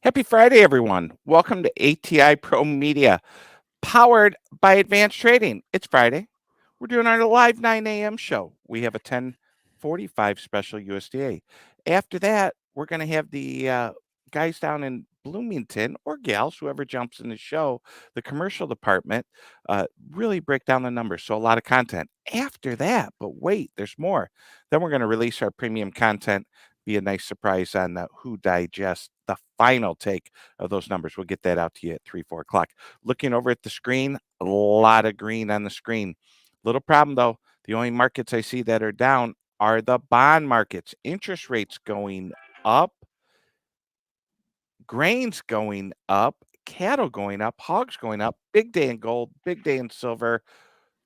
Happy Friday, everyone. Welcome to ATI ProMedia, powered by Advanced Trading. It's Friday. We're doing our live 9 a.m. show. We have a 10:45 special USDA. After that, we're going to have the guys down in Bloomington or gals, whoever jumps in the show, the commercial department, really break down the numbers. So a lot of content. After that, but wait, there's more. Then we're going to release our premium content. Be a nice surprise on who digests the final take of those numbers. We'll get that out to you at 3, 4 o'clock. Looking over at the screen, a lot of green on the screen. Little problem though, the only markets I see that are down are the bond markets. Interest rates going up, grains going up, cattle going up, hogs going up, big day in gold, big day in silver.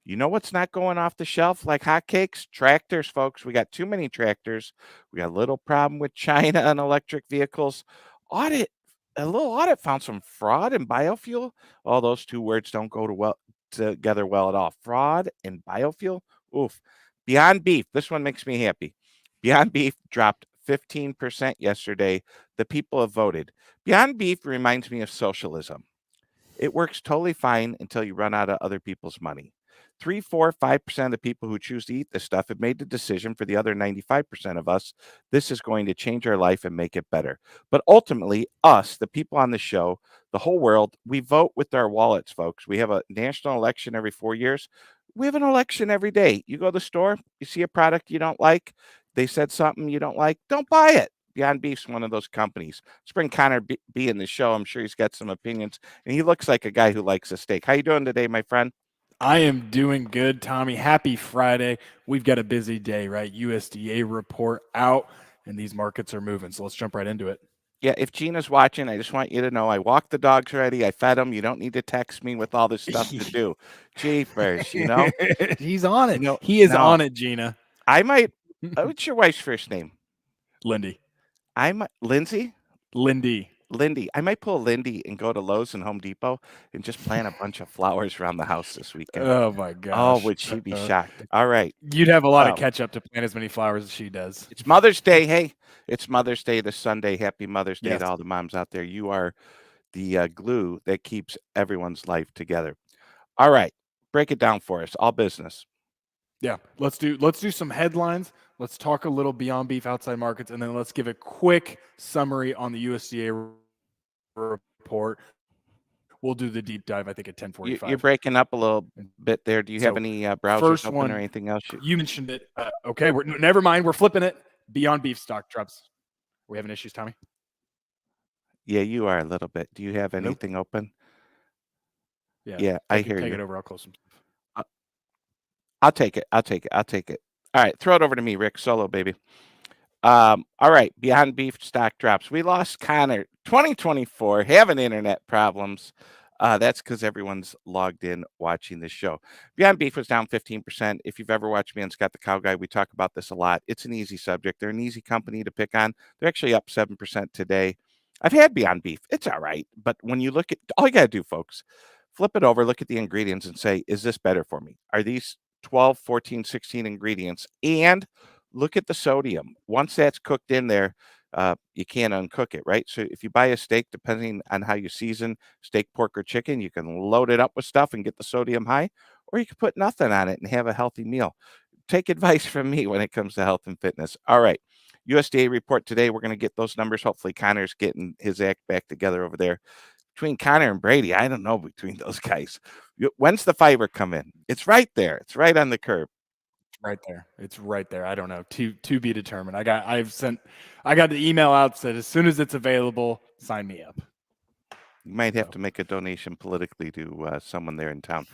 You know what's not going off the shelf like hotcakes? Tractors, folks. We got too many tractors. We got a little problem with China and electric vehicles. Audit, a little audit found some fraud in biofuel. Oh, those two words don't go together well at all. Fraud and biofuel. Oof. Beyond Beef. This one makes me happy. Beyond Beef dropped 15% yesterday. The people have voted. Beyond Beef reminds me of socialism. It works totally fine until you run out of other people's money. 3, 4, 5% of the people who choose to eat this stuff have made the decision. For the other 95% of us, this is going to change our life and make it better. But ultimately, us, the people on the show, the whole world, we vote with our wallets, folks. We have a national election every 4 years. We have an election every day. You go to the store, you see a product you don't like, they said something you don't like, don't buy it. Beyond Beef's one of those companies. Let's bring Connor B in the show. I'm sure he's got some opinions, and he looks like a guy who likes a steak. How you doing today, my friend? I am doing good, Tommy. Happy Friday. We've got a busy day, right? USDA report out, and these markets are moving. So let's jump right into it. Yeah, if Gina's watching, I just want you to know I walked the dogs already. I fed them. You don't need to text me with all this stuff to do. Jeepers, He's on you it. know. He is No, on it, Gina. I might. What's your wife's first name? Lindy. I might Lindsay. Lindy. Lindy. I might pull Lindy and go to Lowe's and Home Depot and just plant a bunch of flowers around the house this weekend. Oh, my Oh, gosh. would she be shocked? All right. You'd have a lot of Um, catch up to plant as many flowers as she does. It's Mother's Day. Hey, it's Mother's Day this Sunday. Happy Mother's Day Yes. to all the moms out there. You are the glue that keeps everyone's life together. All right, break it down for us. All business. Yeah. Let's do some headlines. Let's talk a little beyond beef outside markets, and then let's give a quick summary on the USDA report. We'll do the deep dive, I think, at 10:45. You're breaking up a little bit there. Do you have So, any browsers first open or one, anything else? you mentioned it. Okay, never mind. We're flipping it. Beyond beef stock drops. Are we having issues, Tommy? Yeah, you are a little bit. Do you have Hello? anything open? Yeah. Yeah, I hear Take you. it over. I'll close some stuff. I- I'll take it. I'll take it. I'll take it. All right, throw it over to me, Rick Solo, baby. All right, Beyond Beef stock drops. We lost Connor 2024, having internet problems. That's because everyone's logged in watching this show. Beyond Beef was down 15%. If you've ever watched me on Scott the Cow Guy, we talk about this a lot. It's an easy subject. They're an easy company to pick on. They're actually up 7% today. I've had Beyond Beef. It's all right. But when you look at all you got to do, folks, flip it over, look at the ingredients and say, is this better for me? Are these 12, 14, 16 ingredients? And look at the sodium. Once that's cooked in there, you can't uncook it, right? So if you buy a steak, depending on how you season steak, pork, or chicken, you can load it up with stuff and get the sodium high, or you can put nothing on it and have a healthy meal. Take advice from me when it comes to health and fitness. All right. USDA report today. We're going to get those numbers. Hopefully, Connor's getting his act back together over there. Between Connor and Brady, I don't know between those guys. When's the fiber come in? It's right there. It's right on the curb. Right there. It's right there. I don't know. To be determined. I got the email out said as soon as it's available, sign me up. You might have to make a donation politically to someone there in town.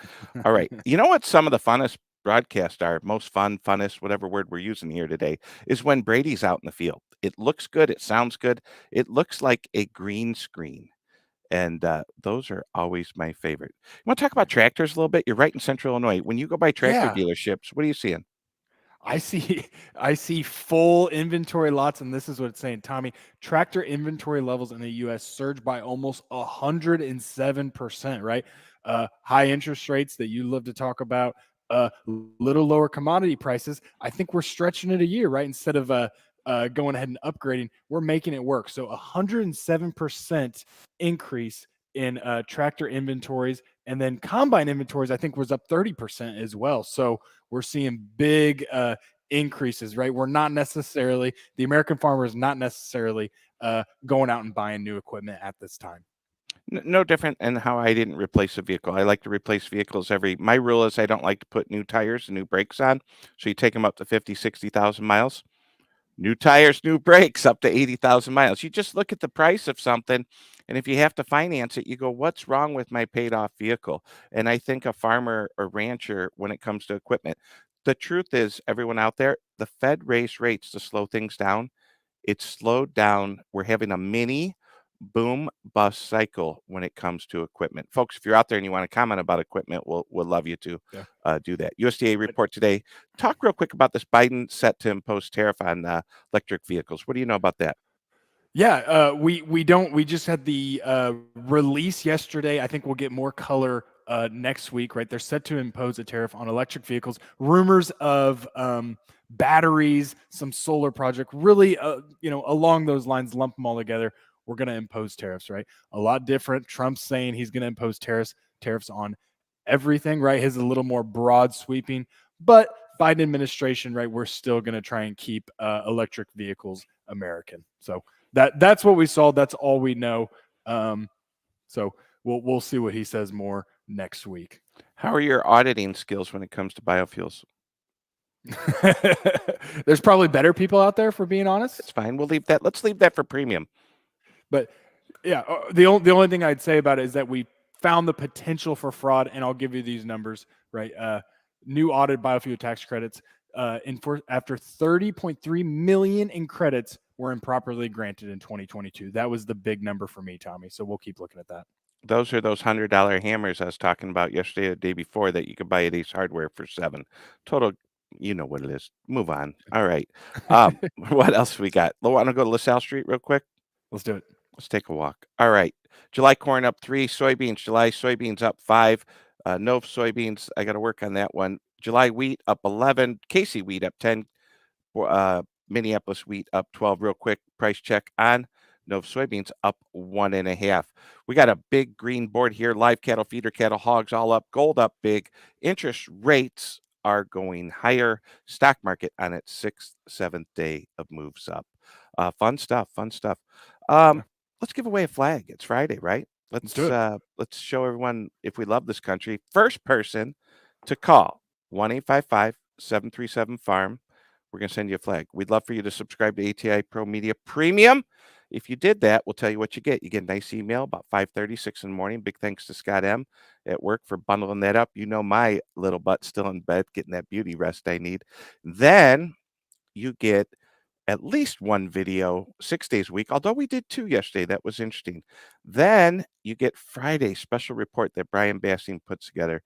All right. You know what some of the funnest broadcasts are, most fun, funnest, whatever word we're using here today, is when Brady's out in the field. It looks good. It sounds good. It looks like a green screen. And those are always my favorite. You want to talk about tractors a little bit? You're right in Central Illinois. When you go by tractor dealerships, what are you seeing? I see full inventory lots, and this is what it's saying, Tommy. Tractor inventory levels in the U.S. surged by almost 107%. Right, high interest rates that you love to talk about, little lower commodity prices. I think we're stretching it a year, right? Instead of going ahead and upgrading, we're making it work. So 107% increase in tractor inventories, and then combine inventories, I think, was up 30% as well. So we're seeing big increases, right? We're not necessarily, the American farmer is not necessarily going out and buying new equipment at this time. No different in how I didn't replace a vehicle. I like to replace vehicles my rule is I don't like to put new tires and new brakes on. So you take them up to 50, 60,000 miles. New tires, new brakes, up to 80,000 miles. You just look at the price of something, and if you have to finance it, you go, what's wrong with my paid off vehicle? And I think a farmer or rancher, when it comes to equipment, the truth is, everyone out there, the Fed raised rates to slow things down. It's slowed down. We're having a mini boom bust cycle when it comes to equipment. Folks, if you're out there and you want to comment about equipment, we'll love you to Yeah. do that. USDA report today. Talk real quick about this Biden set to impose tariff on electric vehicles. What do you know about that? Yeah, we don't. We just had the release yesterday. I think we'll get more color next week. Right, they're set to impose a tariff on electric vehicles. Rumors of batteries, some solar project, really, along those lines. Lump them all together. We're going to impose tariffs. Right, a lot different. Trump's saying he's going to impose tariffs on everything. Right, his a little more broad sweeping, but Biden administration, right, we're still going to try and keep electric vehicles American. So that's what we saw. That's all we know. So we'll see what he says more next week. How are your auditing skills when it comes to biofuels? There's probably better people out there, for being honest. It's fine. We'll leave that. Let's leave that for premium. But yeah, the only thing I'd say about it is that we found the potential for fraud, and I'll give you these numbers. Right, new audit biofuel tax credits. After 30.3 million in credits were improperly granted in 2022. That was the big number for me, Tommy. So we'll keep looking at that. Those are those $100 hammers I was talking about yesterday or the day before that you could buy at Ace Hardware for 7. Total, you know what it is. Move on. All right. What else we got? Want to go to LaSalle Street real quick? Let's do it. Let's take a walk. All right. July corn up 3, soybeans. July soybeans up 5. No soybeans. I got to work on that one. July wheat up 11. Casey wheat up 10. Minneapolis wheat up 12. Real quick price check on Nova soybeans up 1.5. We got a big green board here. Live cattle, feeder cattle, hogs all up. Gold up big. Interest rates are going higher. Stock market on its 6th, 7th day of moves up. Fun stuff. Fun stuff. Yeah. Let's give away a flag. It's Friday, right? Let's do it. Let's show everyone if we love this country. First person to call 1-855-737-FARM. We're going to send you a flag. We'd love for you to subscribe to ATI ProMedia Premium. If you did that, we'll tell you what you get. You get a nice email about 5:36 in the morning. Big thanks to Scott M. at work for bundling that up. You know my little butt still in bed, getting that beauty rest I need. Then you get at least one video 6 days a week, although we did 2 yesterday. That was interesting. Then you get Friday special report that Brian Basting puts together.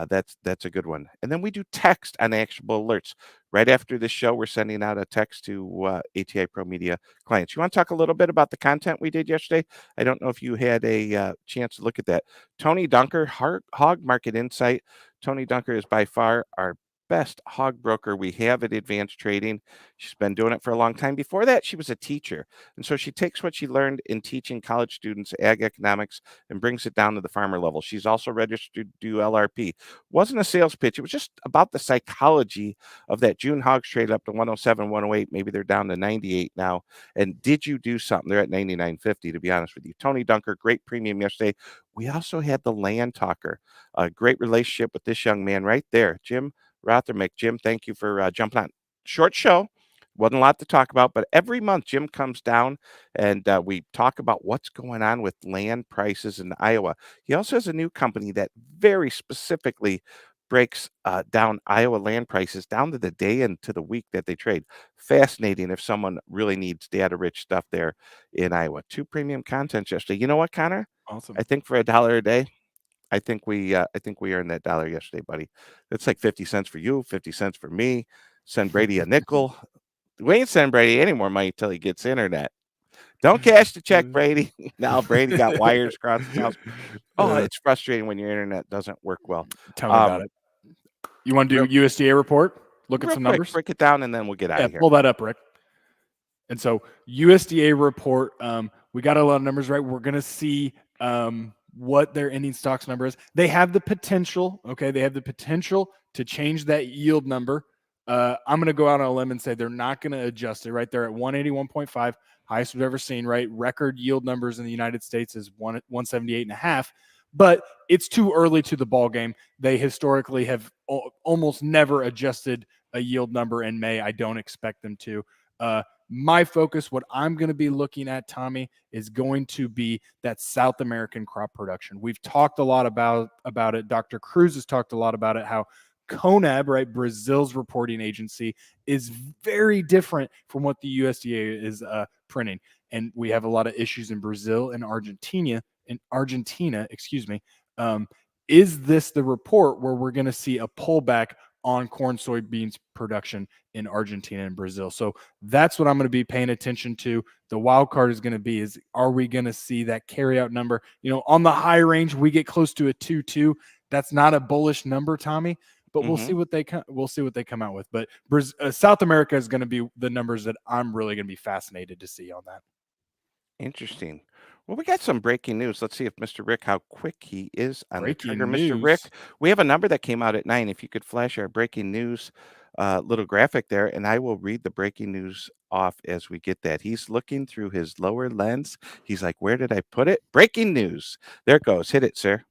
That's a good one. And then we do text on actionable alerts. Right after this show, we're sending out a text to ATI Pro Media clients. You want to talk a little bit about the content we did yesterday? I don't know if you had a chance to look at that. Tony Dunker, Hog Market Insight. Tony Dunker is by far our best hog broker we have at Advanced Trading. She's been doing it for a long time. Before that, she was a teacher. And so she takes what she learned in teaching college students ag economics and brings it down to the farmer level. She's also registered to do LRP. Wasn't a sales pitch. It was just about the psychology of that. June hogs traded up to 107, 108. Maybe they're down to 98 now. And did you do something? They're at 99.50, to be honest with you. Tony Dunker, great premium yesterday. We also had the land talker. A great relationship with this young man right there, Jim Rothermick. Jim, thank you for jumping on. Short show. Wasn't a lot to talk about, but every month Jim comes down and we talk about what's going on with land prices in Iowa. He also has a new company that very specifically breaks down Iowa land prices down to the day and to the week that they trade. Fascinating if someone really needs data-rich stuff there in Iowa. 2 premium contents yesterday. You know what, Connor? Awesome. I think for $1 a day, I think we earned that dollar yesterday, buddy. It's like 50 cents for you, 50 cents for me. Send Brady a nickel. We ain't send Brady any more money till he gets internet. Don't cash the check, Brady. Now Brady got wires across his house. Oh, it's frustrating when your internet doesn't work well. Tell me about it. You want to do Real, USDA report? Look at real some quick, numbers. break it down, and then we'll get out Yeah, of here. pull that up, Rick. And so USDA report, we got a lot of numbers right. We're going to see what their ending stocks number is. They have the potential, okay? They have the potential to change that yield number. I'm going to go out on a limb and say they're not going to adjust it, right? They're at 181.5, highest we've ever seen, right? Record yield numbers in the United States is 178.5, but it's too early to the ball game. They historically have almost never adjusted a yield number in May. I don't expect them to. My focus, what I'm going to be looking at, Tommy, is going to be that South American crop production. We've talked a lot about it. Dr. Cruz has talked a lot about it, how CONAB, right, Brazil's reporting agency, is very different from what the USDA is printing. And we have a lot of issues in Brazil and Argentina, excuse me. Is this the report where we're going to see a pullback on corn, soybeans production in Argentina and Brazil? So that's what I'm going to be paying attention to. The wild card is going to be, is are we going to see that carryout number? On the high range, we get close to a 2.2. That's not a bullish number, Tommy, but we'll see what they come out with. But South America is going to be the numbers that I'm really going to be fascinated to see on that. Interesting. Well, we got some breaking news. Let's see if Mr. Rick, how quick he is on the trigger. Breaking Mr. Rick, news. we have a number that came out at 9. If you could flash our breaking news little graphic there, and I will read the breaking news off as we get that. He's looking through his lower lens. He's like, where did I put it? Breaking news. There it goes. Hit it, sir.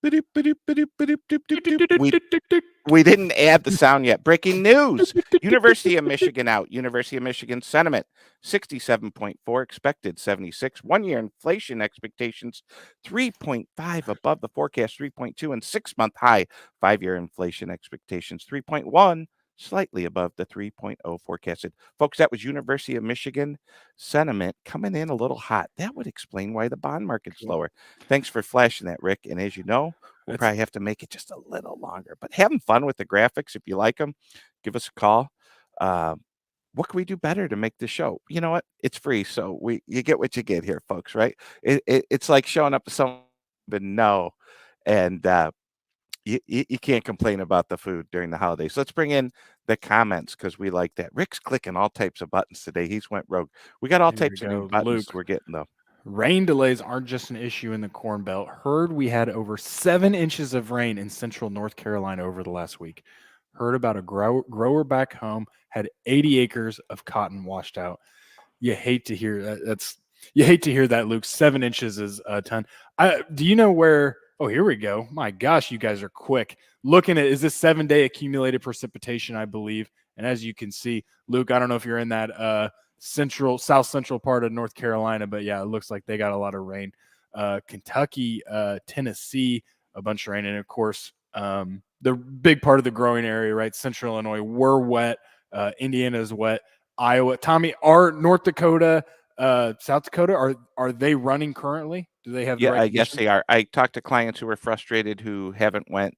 Ba-doop, ba-doop, ba-doop, ba-doop, doop, doop, doop. We didn't add the sound yet. Breaking news. University of Michigan out. University of Michigan sentiment 67.4, expected 76. 1 year inflation expectations 3.5 above the forecast 3.2, and 6-month high. 5-year inflation expectations 3.1, slightly above the 3.0 forecasted. Folks, that was University of Michigan sentiment coming in a little hot. That would explain why the bond market's lower. Thanks for flashing that, Rick. And as you know, we'll That's probably have to make it just a little longer, but having fun with the graphics. If you like them, give us a call. What can we do better to make the show? You know what? It's free, so you get what you get here, folks. Right? It's like showing up to someone but no, and you can't complain about the food during the holidays. Let's bring in the comments because we like that. Rick's clicking all types of buttons today. He's went rogue. We got all Here we types of new go, buttons Luke. we're getting though. Rain delays aren't just an issue in the Corn Belt. Heard we had over 7 inches of rain in central North Carolina over the last week. Heard about a grower back home had 80 acres of cotton washed out. You hate to hear that. You hate to hear that, Luke. 7 inches is a ton. Do you know where? Oh, here we go. My gosh, you guys are quick. Looking at, is this 7-day accumulated precipitation, I believe. And as you can see, Luke, I don't know if you're in that south central part of North Carolina, but yeah, it looks like they got a lot of rain. Kentucky, Tennessee, a bunch of rain, and of course, the big part of the growing area, right? Central Illinois, we're wet. Indiana is wet. Iowa, Tommy, are North Dakota, South Dakota, are they running currently? Do they have the right Yes, conditions? they are. I talked to clients who are frustrated who haven't went.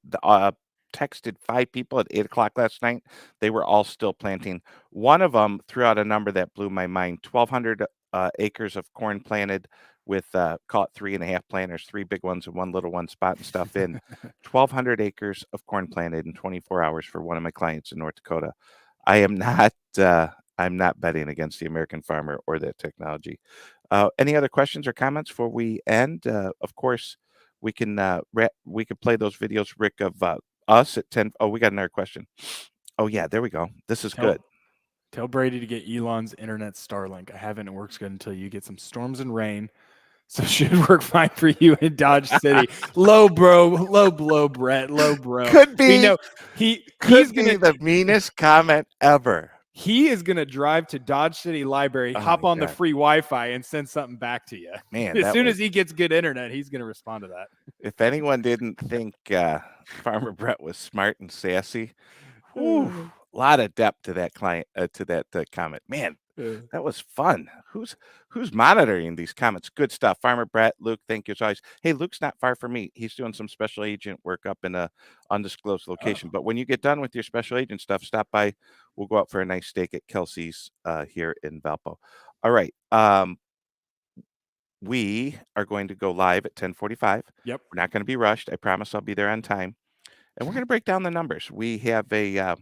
Texted 5 people at 8 o'clock last night. They were all still planting. One of them threw out a number that blew my mind: 1,200 acres of corn planted with call it 3.5 planters, 3 big ones and 1 little one, spotting stuff in. 1,200 acres of corn planted in 24 hours for one of my clients in North Dakota. I am not. I'm not betting against the American farmer or that technology. Any other questions or comments before we end? Of course, we can we could play those videos, Rick, of us at 10. Oh, we got another question. Oh yeah, there we go. This is good. Tell Brady to get Elon's internet Starlink. I haven't. It works good until you get some storms and rain. So should work fine for you in Dodge City. Low blow, Brett. Low bro. Could We be know he's could gonna be the meanest comment ever. he is gonna drive to Dodge City Library, Oh hop my on the god, free Wi-Fi, and send something back to you. man, As that soon was. as he gets good internet, he's gonna respond to that. If anyone didn't think Farmer Brett was smart and sassy, whew, a lot of depth to that client to that comment. Man, that was fun. Who's monitoring these comments? Good stuff. Farmer Brett, Luke, thank you as always. Hey, Luke's not far from me. He's doing some special agent work up in a undisclosed location. But when you get done with your special agent stuff, stop by. We'll go out for a nice steak at Kelsey's here in Valpo. All right. We are going to go live at 10:45. Yep. We're not going to be rushed. I promise I'll be there on time. And we're going to break down the numbers. We have a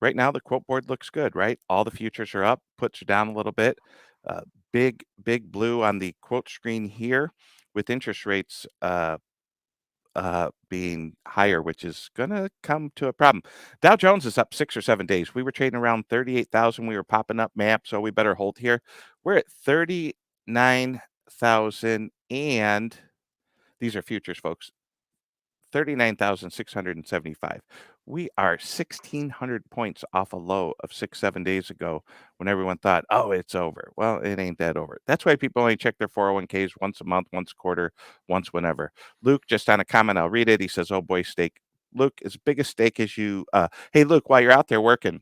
Right now, the quote board looks good, right? All the futures are up, puts are down a little bit. Big blue on the quote screen here with interest rates being higher, which is going to come to a problem. Dow Jones is up 6 or 7 days. We were trading around 38,000. We were popping up map, so we better hold here. We're at 39,000, and these are futures, folks. 39,675. We are 1,600 points off a low of 6, 7 days ago when everyone thought, oh, it's over. Well, it ain't that over. That's why people only check their 401ks once a month, once a quarter, once whenever. Luke, just on a comment, I'll read it. He says, oh boy, steak. Luke, as big a steak as you. Hey, Luke, while you're out there working,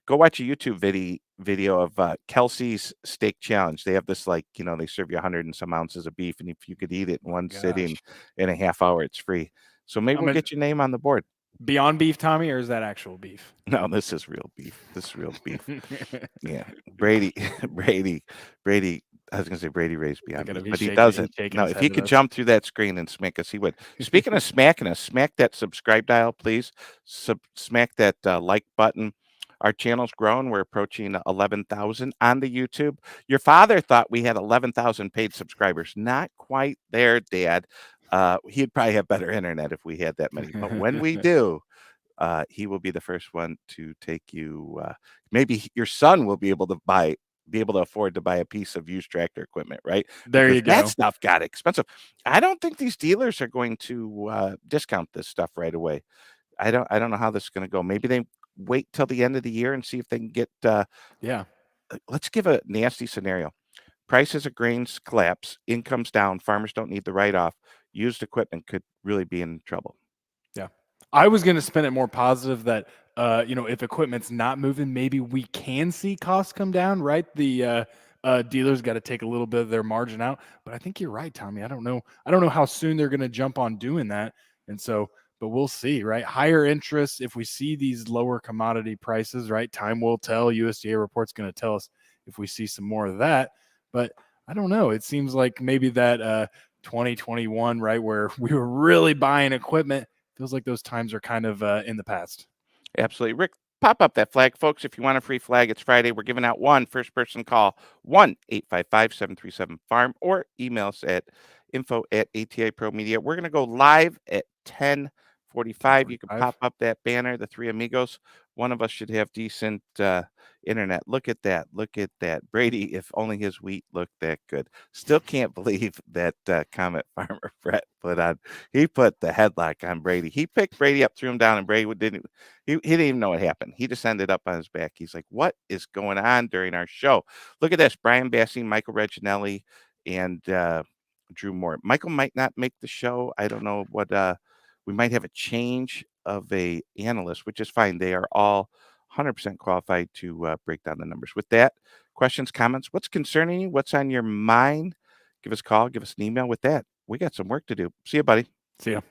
go watch a YouTube video of Kelsey's Steak Challenge. They have this, like, they serve you 100 and some ounces of beef, and if you could eat it in one sitting Gosh. in a half hour, it's free. So maybe I'm we'll in get your name on the board. Beyond Beef, Tommy, or is that actual beef? No, this is real beef. This is real beef. Yeah, Brady, Brady. I was gonna say Brady raised Beyond Beef, but he doesn't. No, if he could jump through that screen and smack us, he would. Speaking of smacking us, smack that subscribe dial, please. Smack that like button. Our channel's grown. We're approaching 11,000 on the YouTube. Your father thought we had 11,000 paid subscribers. Not quite there, Dad. He'd probably have better internet if we had that many. But when we do, he will be the first one to take you. Maybe your son will be able to afford to buy a piece of used tractor equipment, right? There Because you that go. stuff got expensive. I don't think these dealers are going to discount this stuff right away. I don't know how this is going to go. Maybe they wait till the end of the year and see if they can get. Yeah. Let's give a nasty scenario. Prices of grains collapse, incomes down, farmers don't need the write-off. Used equipment could really be in trouble. Yeah. I was going to spin it more positive that, if equipment's not moving, maybe we can see costs come down, right? The dealers got to take a little bit of their margin out. But I think you're right, Tommy. I don't know how soon they're going to jump on doing that. And so, but we'll see, right? Higher interest, if we see these lower commodity prices, right? Time will tell. USDA report's going to tell us if we see some more of that. But I don't know. It seems like maybe that 2021, right, where we were really buying equipment, feels like those times are kind of in the past. Absolutely. Rick, pop up that flag, folks. If you want a free flag, it's Friday. We're giving out one first person call, 1-855-737-FARM, or email us at info@ATI ProMedia. We're going to go live at 10:45. You can pop up that banner, the three amigos. One of us should have decent internet. Look at that. Look at that. Brady, if only his wheat looked that good. Still can't believe that comment Farmer Brett put on. He put the headlock on Brady. He picked Brady up, threw him down, and Brady didn't. He didn't even know what happened. He just ended up on his back. He's like, "What is going on during our show?" Look at this: Brian Bassey, Michael Reginelli, and Drew Moore. Michael might not make the show. I don't know what. We might have a change of a analyst, which is fine. They are all 100% qualified to break down the numbers. With that, questions, comments, what's concerning you? What's on your mind? Give us a call. Give us an email. With that, we got some work to do. See you, buddy. See ya.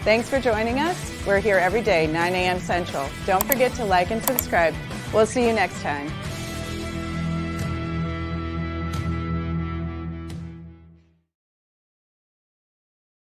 Thanks for joining us. We're here every day, 9 a.m. Central. Don't forget to like and subscribe. We'll see you next time.